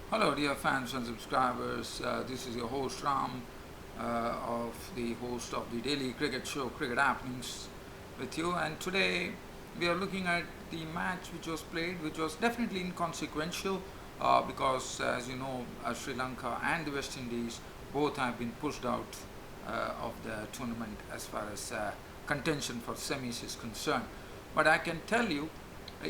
Hello dear fans and subscribers, this is your host Ram, of the host of the daily cricket show Cricket Happenings with you, and today we are looking at the match which was played, which was definitely inconsequential because as you know Sri Lanka and the West Indies both have been pushed out of the tournament as far as contention for semis is concerned. But I can tell you,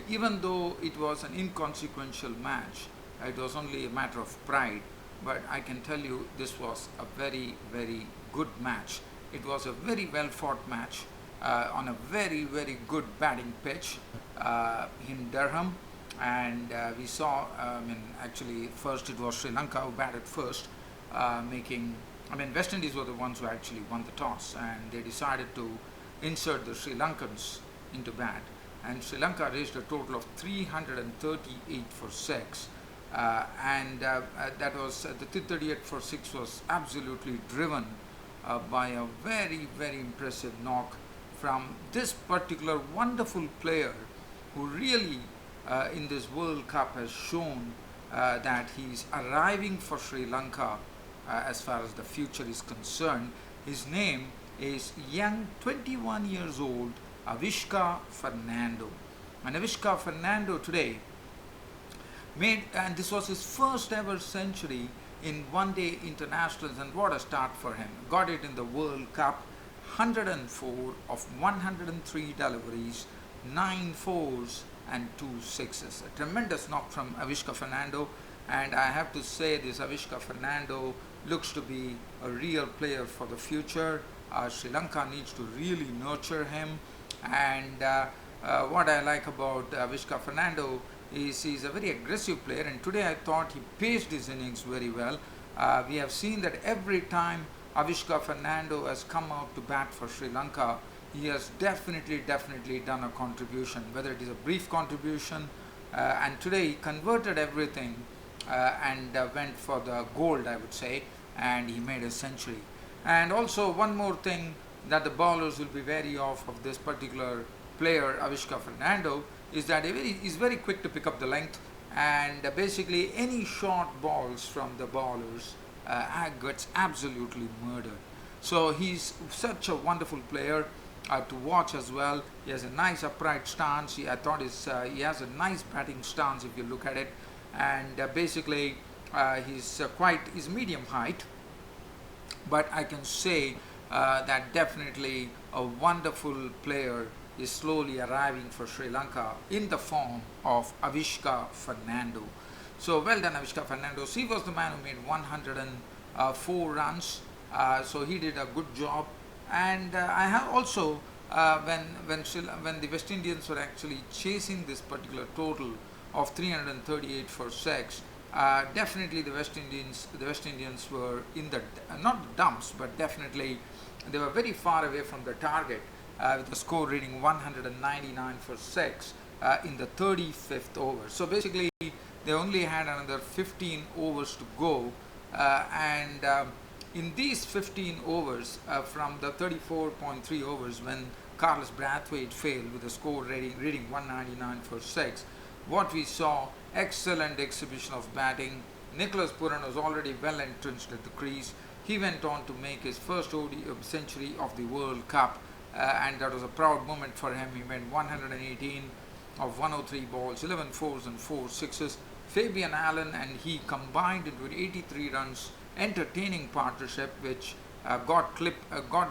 even though it was an inconsequential match, it was only a matter of pride, but I can tell you this was a very, very good match. It was a very well fought match on a very, very good batting pitch in Durham. And we saw, actually, first it was Sri Lanka who batted first, West Indies were the ones who actually won the toss, and they decided to insert the Sri Lankans into bat. And Sri Lanka reached a total of 338 for 6. That was the 338 for 6 was absolutely driven by a very, very impressive knock from this particular wonderful player who really in this World Cup has shown that he's arriving for Sri Lanka as far as the future is concerned. His name is young 21 years old Avishka Fernando. And Avishka Fernando today made, and this was his first ever century in one day internationals, and what a start for him. Got it in the World Cup, 104 of 103 deliveries, 9 fours and 2 sixes. A tremendous knock from Avishka Fernando, and I have to say this Avishka Fernando looks to be a real player for the future. Sri Lanka needs to really nurture him, and what I like about Avishka Fernando is he's a very aggressive player, and today I thought he paced his innings very well. We have seen that every time Avishka Fernando has come out to bat for Sri Lanka, he has definitely done a contribution, whether it is a brief contribution, and today he converted everything and went for the gold, I would say, and he made a century. And also one more thing that the bowlers will be wary of this particular player, Avishka Fernando, is that he's very quick to pick up the length, and basically any short balls from the bowlers gets absolutely murdered. So he's such a wonderful player to watch as well. He has a nice upright stance. I thought he has a nice batting stance if you look at it, and basically he's medium height, but I can say that definitely a wonderful player is slowly arriving for Sri Lanka in the form of Avishka Fernando. So well done, Avishka Fernando. He was the man who made 104 runs, so he did a good job. And I have also, when the West Indians were actually chasing this particular total of 338 for 6, definitely the West Indians were in the not the dumps, but definitely they were very far away from the target, with the score reading 199 for 6 in the 35th over. So basically, they only had another 15 overs to go, and in these 15 overs, from the 34.3 overs, when Carlos Brathwaite failed with the score reading 199 for 6, what we saw, excellent exhibition of batting. Nicholas Puran was already well entrenched at the crease. He went on to make his first century of the World Cup, and that was a proud moment for him. He made 118 of 103 balls, 11 fours and 4 sixes. Fabian Allen and he combined into an 83 runs entertaining partnership, which got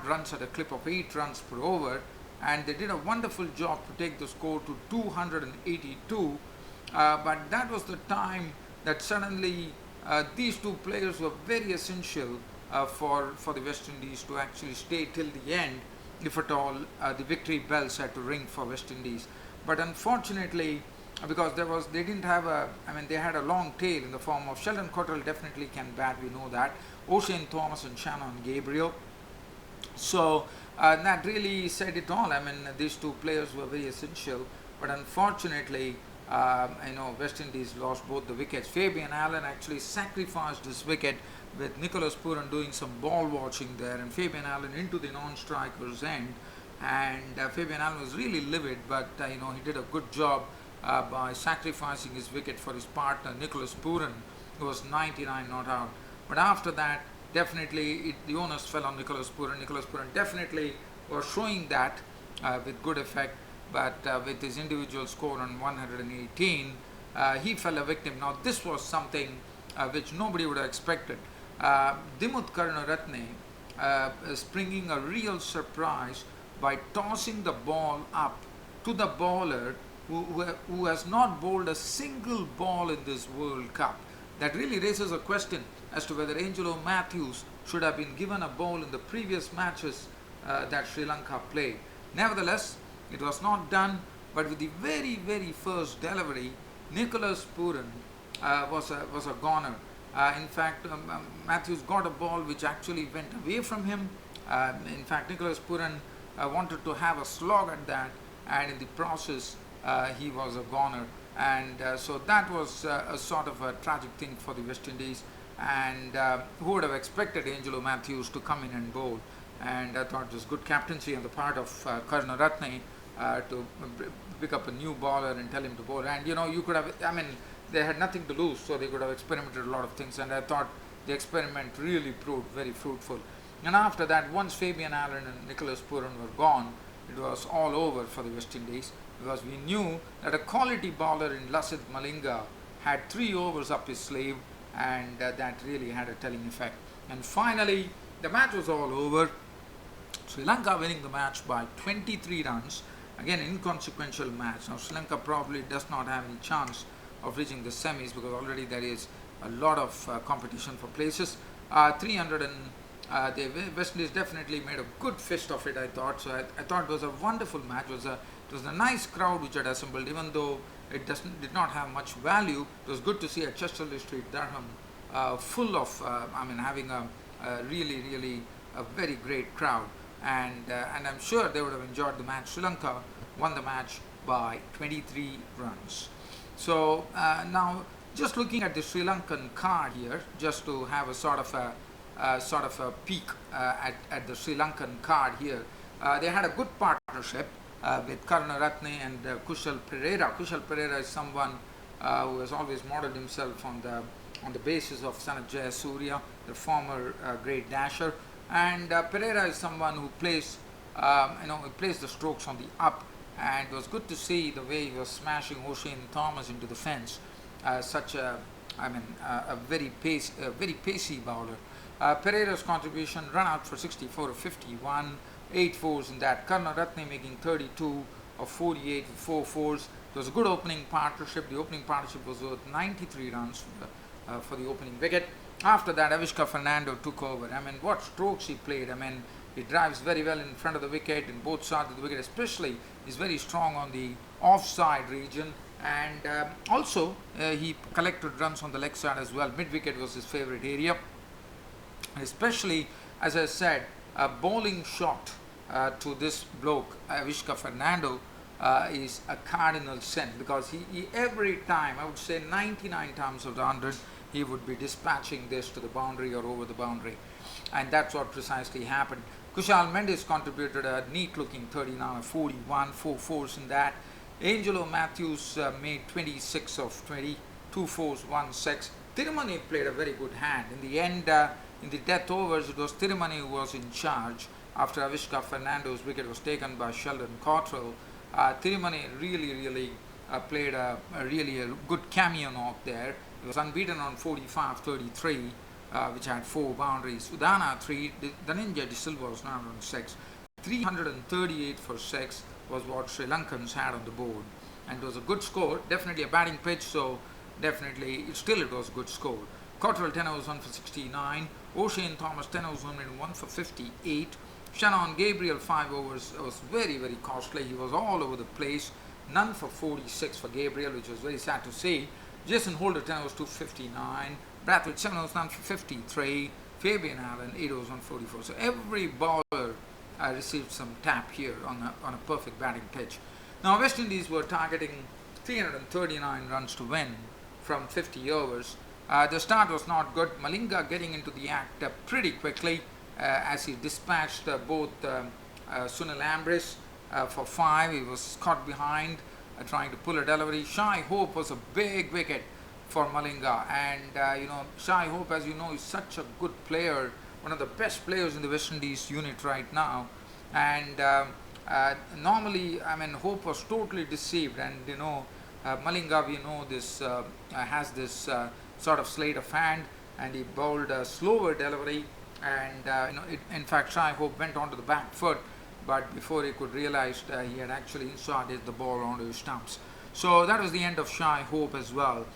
runs at a clip of 8 runs per over, and they did a wonderful job to take the score to 282. But that was the time that suddenly these two players were very essential for the West Indies to actually stay till the end, if at all the victory bells had to ring for West Indies. But unfortunately, because they didn't have they had a long tail in the form of Sheldon Cottrell definitely can bat, we know that, O'Shane Thomas and Shannon Gabriel. So that really said it all. These two players were very essential, but unfortunately, West Indies lost both the wickets. Fabian Allen actually sacrificed his wicket with Nicholas Puran doing some ball watching there, and Fabian Allen into the non-striker's end, and Fabian Allen was really livid, but he did a good job by sacrificing his wicket for his partner Nicholas Puran, It was 99 not out. But after that, definitely the onus fell on Nicholas Puran. Nicholas Puran definitely was showing that with good effect, but with his individual score on 118, he fell a victim. Now this was something which nobody would have expected. Dimut Karunaratne springing a real surprise by tossing the ball up to the bowler who has not bowled a single ball in this World Cup. That really raises a question as to whether Angelo Matthews should have been given a ball in the previous matches that Sri Lanka played. Nevertheless, it was not done, but with the very, very first delivery, Nicholas Puran was a goner. In fact, Matthews got a ball which actually went away from him. In fact, Nicholas Puran wanted to have a slog at that, and in the process, he was a goner. And so that was a sort of a tragic thing for the West Indies. And who would have expected Angelo Matthews to come in and bowl? And I thought it was good captaincy on the part of Karunaratne to pick up a new bowler and tell him to bowl. And you could have, they had nothing to lose, so they could have experimented a lot of things. And I thought the experiment really proved very fruitful. And after that, once Fabian Allen and Nicholas Puran were gone, it was all over for the West Indies, because we knew that a quality bowler in Lasith Malinga had 3 overs up his sleeve, and that really had a telling effect. And finally, the match was all over. Sri Lanka winning the match by 23 runs. Again, inconsequential match. Now, Sri Lanka probably does not have any chance of reaching the semis, because already there is a lot of competition for places. 300 and the West Indies definitely made a good fist of it, I thought. So I thought it was a wonderful match. It was a nice crowd which had assembled, even though it did not have much value. It was good to see at Chesterley Street, Durham, full of, having a really a very great crowd. And I'm sure they would have enjoyed the match. Sri Lanka won the match by 23 runs. So now, just looking at the Sri Lankan card here, just to have a sort of a peek at the Sri Lankan card here. They had a good partnership with Karunaratne and Kushal Perera. Kushal Perera is someone who has always modeled himself on the basis of Sanat Jayasuriya, the former great dasher. And Perera is someone who plays, he plays the strokes on the up. And it was good to see the way he was smashing O'Shane Thomas into the fence. Such a very pacey bowler. Pereira's contribution, run out for 64 of 51, 8 fours in that. Karunaratne making 32 of 48 with 4 fours. It was a good opening partnership. The opening partnership was worth 93 runs for the opening wicket. After that, Avishka Fernando took over. What strokes he played. He drives very well in front of the wicket, in both sides of the wicket, especially he's very strong on the offside region. And also, he collected runs on the leg side as well. Mid-wicket was his favourite area. Especially, as I said, a bowling shot to this bloke, Avishka Fernando, is a cardinal sin, because he every time, I would say 99 times out of 100, he would be dispatching this to the boundary or over the boundary. And that's what precisely happened. Kushal Mendes contributed a neat-looking 39 of 41, 4 fours in that. Angelo Matthews made 26 of 20, 2 fours, 1 6. Tirumani played a very good hand. In the end, in the death overs, it was Tirumani who was in charge after Avishka Fernando's wicket was taken by Sheldon Cottrell. Tirumani really played a good cameo knock there. He was unbeaten on 45-33, which had 4 boundaries. Udana 3, Dhananjay De Silva was not on 6. 338 for 6 was what Sri Lankans had on the board. And it was a good score, definitely a batting pitch, so definitely, it was a good score. Cottrell 10 overs 1 for 69, O'Shane Thomas 10 overs 1 for 58, Shannon Gabriel 5 overs was very costly. He was all over the place. None for 46 for Gabriel, which was very sad to see. Jason Holder 10 overs 2 for 59, Brathwaite 7 overs 9 for 53, Fabian Allen 8 overs 1 for 44. So every bowler received some tap here on a perfect batting pitch. Now West Indies were targeting 339 runs to win from 50 overs. The start was not good. Malinga getting into the act pretty quickly as he dispatched both Sunil Ambris for 5. He was caught behind trying to pull a delivery. Shai Hope was a big wicket for Malinga. And Shai Hope, as you know, is such a good player, one of the best players in the West Indies unit right now. And normally, I mean, Hope was totally deceived, and Malinga, we know this has this sort of sleight of hand, and he bowled a slower delivery, and in fact, Shai Hope went onto the back foot, but before he could realize, he had actually inserted the ball onto his stumps. So that was the end of Shai Hope as well.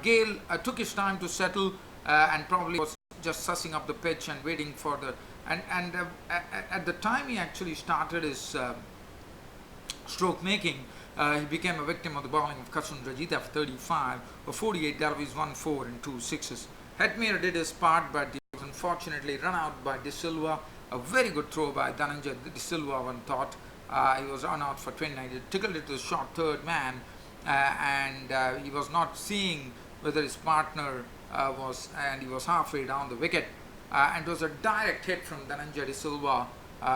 Gale took his time to settle, and probably was just sussing up the pitch and waiting for the at the time he actually started his stroke making. He became a victim of the bowling of Kasun Rajitha for 35, or 48 deliveries, 1 4 and 2 6s. Hetmir did his part, but he was unfortunately run out by De Silva. A very good throw by Dhananjay De Silva, one thought. He was run out for 29. He tickled it to the short third man, and he was not seeing whether his partner was, and he was halfway down the wicket. And it was a direct hit from Dhananjay De Silva,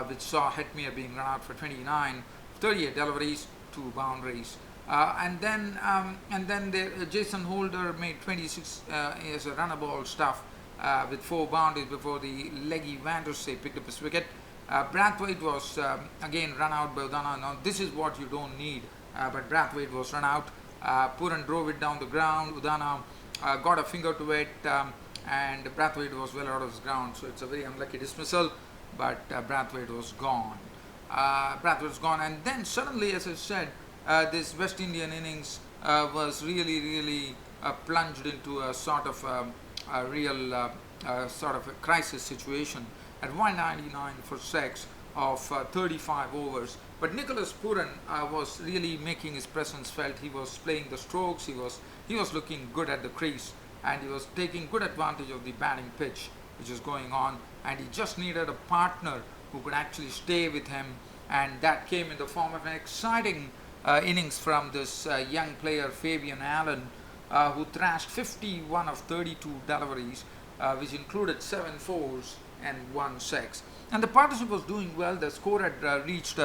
which saw Hetmir being run out for 29, 38 deliveries, 2 boundaries. And then Jason Holder made 26 as a runner ball stuff with 4 boundaries before the leggy Vandersay picked up his wicket. Brathwaite was again run out by Udana. Now this is what you don't need, but Brathwaite was run out. Puran drove it down the ground. Udana got a finger to it, and Brathwaite was well out of his ground. So it's a very unlucky dismissal, but Brathwaite was gone. Brathwaite was gone, and then suddenly, as I said, this West Indian innings was really plunged into a sort of a real sort of a crisis situation at 199 for 6 of 35 overs. But Nicholas Puran was really making his presence felt. He was playing the strokes. He was looking good at the crease, and he was taking good advantage of the batting pitch which was going on. And he just needed a partner who could actually stay with him, and that came in the form of an exciting innings from this young player Fabian Allen, who thrashed 51 of 32 deliveries, which included 7 fours and 1 6. And the partnership was doing well. The score had reached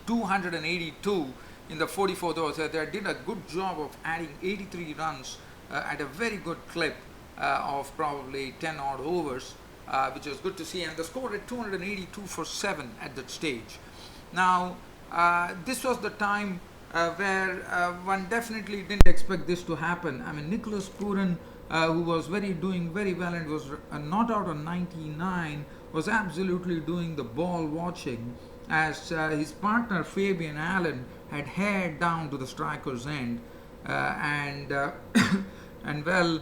282 in the 44th over. So they did a good job of adding 83 runs at a very good clip of probably 10 odd overs, which was good to see. And the score at 282 for 7 at that stage. Now, this was the time where one definitely didn't expect this to happen. I mean, Nicholas Puran, who was doing very well and was not out on 99, was absolutely doing the ball watching, as his partner Fabian Allen had hared down to the striker's end, and well,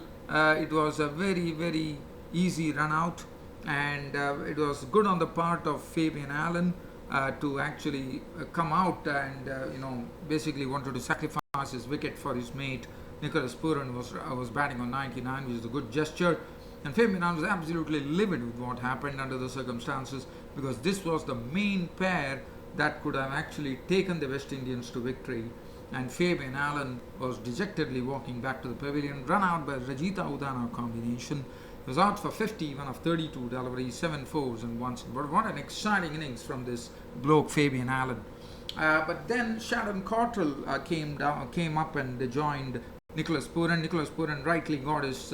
it was a very easy run out, and it was good on the part of Fabian Allen to actually come out and basically wanted to sacrifice his wicket for his mate. Nicholas Puran was batting on 99, which is a good gesture, and Fabian Allen was absolutely livid with what happened under the circumstances, because this was the main pair that could have actually taken the West Indians to victory. And Fabian Allen was dejectedly walking back to the pavilion, run out by Rajitha Udana combination. He was out for 51 of 32 deliveries, 7 fours and 1 6. But what an exciting innings from this bloke Fabian Allen. But then Sharon Cottrell came up and joined Nicholas Puran. Nicholas Puran rightly got his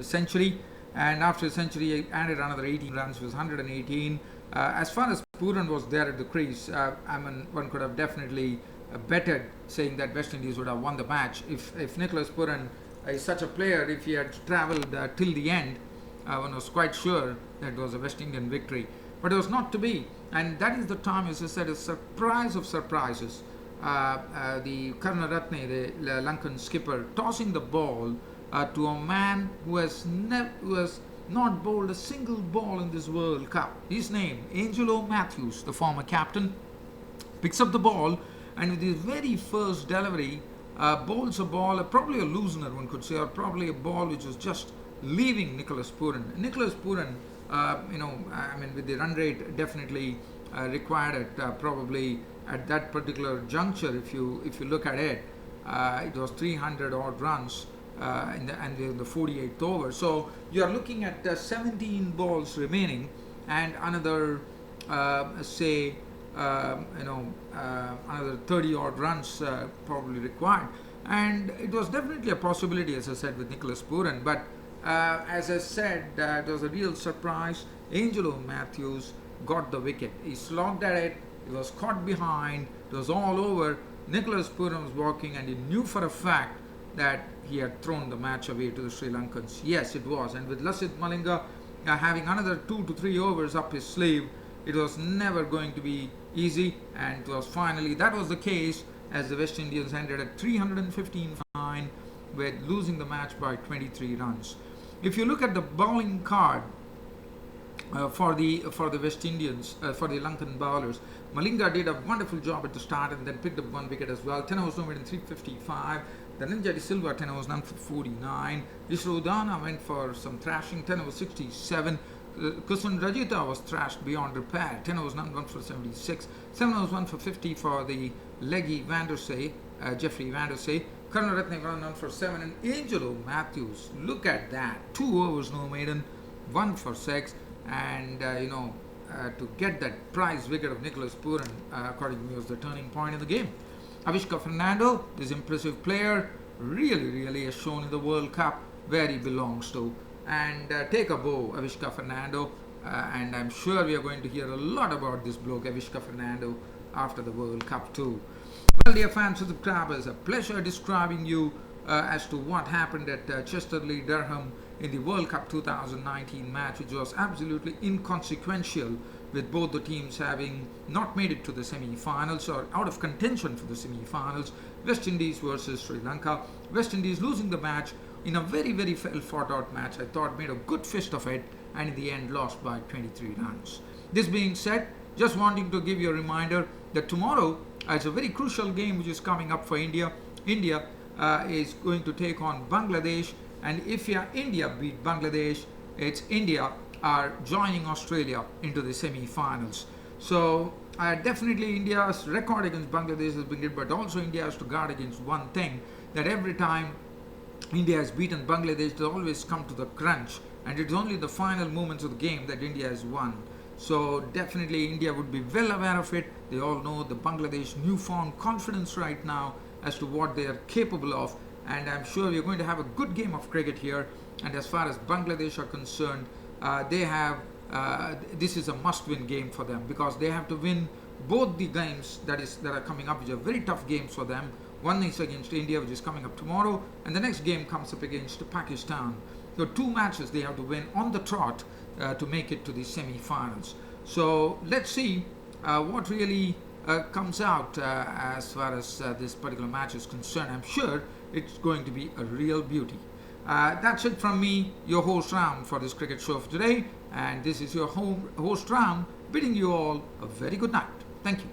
century, and after a century he added another 18 runs, was 118. As far as Puran was there at the crease, I mean, one could have definitely betted saying that West Indies would have won the match. If Nicholas Puran is such a player, if he had travelled till the end, one was quite sure that it was a West Indian victory. But it was not to be, and that is the time, as I said, a surprise of surprises. The Karunaratne, the Lankan skipper, tossing the ball to a man who has not bowled a single ball in this World Cup. His name, Angelo Matthews, the former captain, picks up the ball, and with his very first delivery, bowls a ball, probably a loosener, one could say, or probably a ball which was just leaving Nicholas Puran. Nicholas Puran, I mean, with the run rate definitely required at probably at that particular juncture, if you look at it, it was 300 odd runs in the 48th over. So you are looking at 17 balls remaining, and another another 30 odd runs probably required. And it was definitely a possibility, as I said, with Nicholas Puran. But as I said, it was a real surprise. Angelo Matthews got the wicket. He slogged at it. It was caught behind. It was all over. Nicholas Puran was walking, and he knew for a fact that he had thrown the match away to the Sri Lankans. Yes, it was. And with Lasith Malinga having another 2 to 3 overs up his sleeve, it was never going to be easy. And it was finally, that was the case, as the West Indians ended at 315 for 9 with losing the match by 23 runs. If you look at the bowling card for the West Indians, for the Lankan bowlers, Malinga did a wonderful job at the start and then picked up 1 wicket as well. 10 overs no made in 355. Dhananjaya De Silva 10 overs none for 49. Ishra Udana went for some thrashing, 10 overs 67. Kusun Rajita was thrashed beyond repair, 10 overs none, 1 for 76. 7 overs 1 for 50 for the leggy Vandersay, Jeffrey Vandersay. Karunaratne 1 for 7, and Angelo Matthews, look at that, 2 overs no maiden, 1 for 6, and to get that prize wicket of Nicholas Puran, according to me, was the turning point in the game. Avishka Fernando, this impressive player, really has shown in the World Cup where he belongs to. And take a bow, Avishka Fernando, and I'm sure we are going to hear a lot about this bloke, Avishka Fernando, after the World Cup too. Well, dear fans and subscribers, a pleasure describing you as to what happened at Chesterley, Durham in the World Cup 2019 match, which was absolutely inconsequential, with both the teams having not made it to the semi-finals or out of contention for the semi-finals. West Indies versus Sri Lanka. West Indies losing the match in a very well fought out match. I thought made a good fist of it, and in the end lost by 23 runs. This being said, just wanting to give you a reminder that tomorrow is a very crucial game which is coming up for India. India is going to take on Bangladesh, and if India beat Bangladesh, it's India are joining Australia into the semi-finals. So definitely India's record against Bangladesh has been good, but also India has to guard against one thing, that every time India has beaten Bangladesh, they always come to the crunch, and it's only the final moments of the game that India has won. So definitely India would be well aware of it. They all know the Bangladesh newfound confidence right now as to what they are capable of, and I'm sure we're going to have a good game of cricket here. And as far as Bangladesh are concerned, they have this is a must-win game for them, because they have to win both the games that are coming up, which are very tough games for them. One is against India, which is coming up tomorrow, and the next game comes up against Pakistan. So 2 matches they have to win on the trot to make it to the semi-finals. So let's see what really comes out as far as this particular match is concerned. I'm sure it's going to be a real beauty. That's it from me, your host Ram, for this cricket show for today. And this is your host Ram bidding you all a very good night. Thank you.